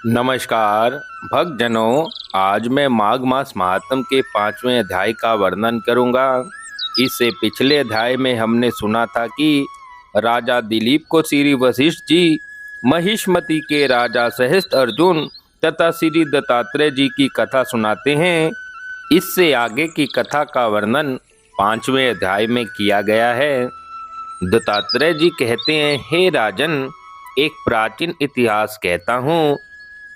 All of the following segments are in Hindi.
नमस्कार भक्तजनों। आज मैं माघ मास महात्म के 5वें अध्याय का वर्णन करूंगा। इससे पिछले अध्याय में हमने सुना था कि राजा दिलीप को श्री वशिष्ठ जी महिष्मति के राजा सहस्त्र अर्जुन तथा श्री दत्तात्रेय जी की कथा सुनाते हैं। इससे आगे की कथा का वर्णन 5वें अध्याय में किया गया है। दत्तात्रेय जी कहते हैं, हे राजन, एक प्राचीन इतिहास कहता हूँ।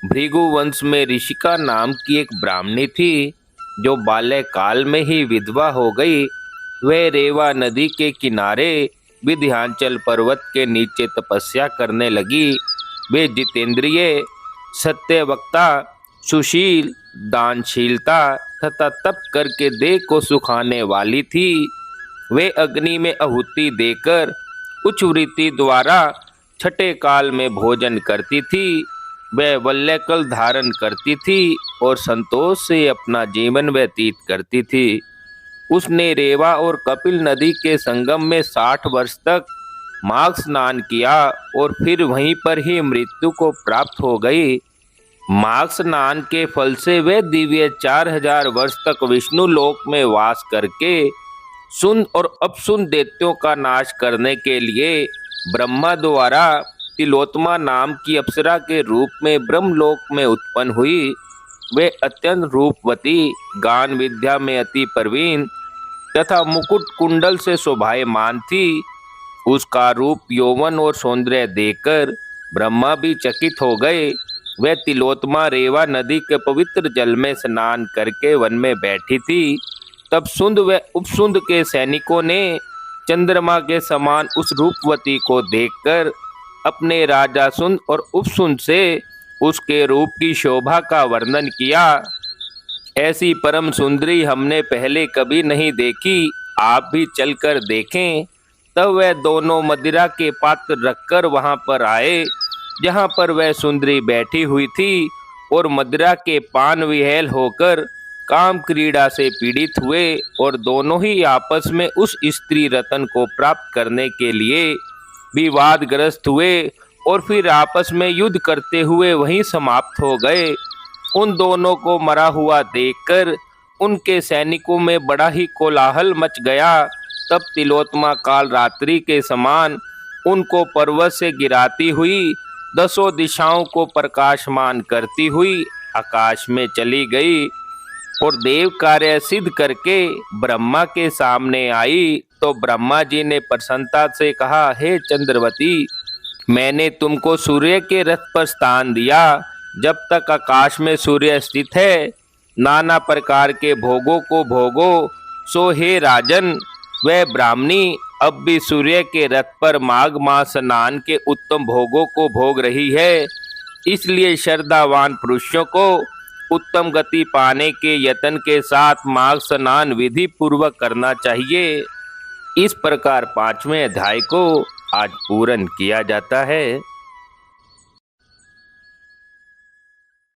भृगु वंश में ऋषिका नाम की एक ब्राह्मणी थी जो बाल्यकाल में ही विधवा हो गई। वह रेवा नदी के किनारे विंध्याचल पर्वत के नीचे तपस्या करने लगी। वे जितेंद्रिय, सत्यवक्ता, सुशील, दानशीलता तथा तप करके देह को सुखाने वाली थी। वे अग्नि में आहुति देकर उच्च वृत्ति द्वारा छठे काल में भोजन करती थी। वह वल्लकल धारण करती थी और संतोष से अपना जीवन व्यतीत करती थी। उसने रेवा और कपिल नदी के संगम में 60 वर्ष तक माघ स्नान किया और फिर वहीं पर ही मृत्यु को प्राप्त हो गई। माघ स्नान के फल से वे दिव्य 4000 वर्ष तक विष्णु लोक में वास करके सुन और अपसुन दैत्यों का नाश करने के लिए ब्रह्मा द्वारा तिलोत्तमा नाम की अप्सरा के रूप में ब्रह्मलोक में उत्पन्न हुई। वे अत्यंत रूपवती, गान विद्या में अति प्रवीण तथा मुकुट कुंडल से शोभायमान थी। उसका रूप, यौवन और सौंदर्य देखकर ब्रह्मा भी चकित हो गए। वह तिलोत्तमा रेवा नदी के पवित्र जल में स्नान करके वन में बैठी थी। तब सुंद व उपसुंद के सैनिकों ने चंद्रमा के समान उस रूपवती को देखकर अपने राजा सुंद और उपसुंद से उसके रूप की शोभा का वर्णन किया। ऐसी परम सुंदरी हमने पहले कभी नहीं देखी, आप भी चलकर देखें। तब वह दोनों मदिरा के पात्र रखकर वहां पर आए जहां पर वह सुंदरी बैठी हुई थी और मदिरा के पान विहेल होकर काम क्रीड़ा से पीड़ित हुए और दोनों ही आपस में उस स्त्री रतन को प्राप्त करने के लिए विवादग्रस्त हुए और फिर आपस में युद्ध करते हुए वहीं समाप्त हो गए। उन दोनों को मरा हुआ देखकर उनके सैनिकों में बड़ा ही कोलाहल मच गया। तब तिलोत्तमा काल रात्रि के समान उनको पर्वत से गिराती हुई 10 दिशाओं को प्रकाशमान करती हुई आकाश में चली गई और देव कार्य सिद्ध करके ब्रह्मा के सामने आई। तो ब्रह्मा जी ने प्रसन्नता से कहा, हे चंद्रवती, मैंने तुमको सूर्य के रथ पर स्थान दिया। जब तक आकाश में सूर्य स्थित है, नाना प्रकार के भोगों को भोगो। सो हे राजन, वह ब्राह्मणी अब भी सूर्य के रथ पर माघ मास स्नान के उत्तम भोगों को भोग रही है। इसलिए श्रद्धावान पुरुषों को उत्तम गति पाने के यत्न के साथ माघ स्नान विधि पूर्वक करना चाहिए। इस प्रकार 5वें अध्याय को आज पूर्ण किया जाता है।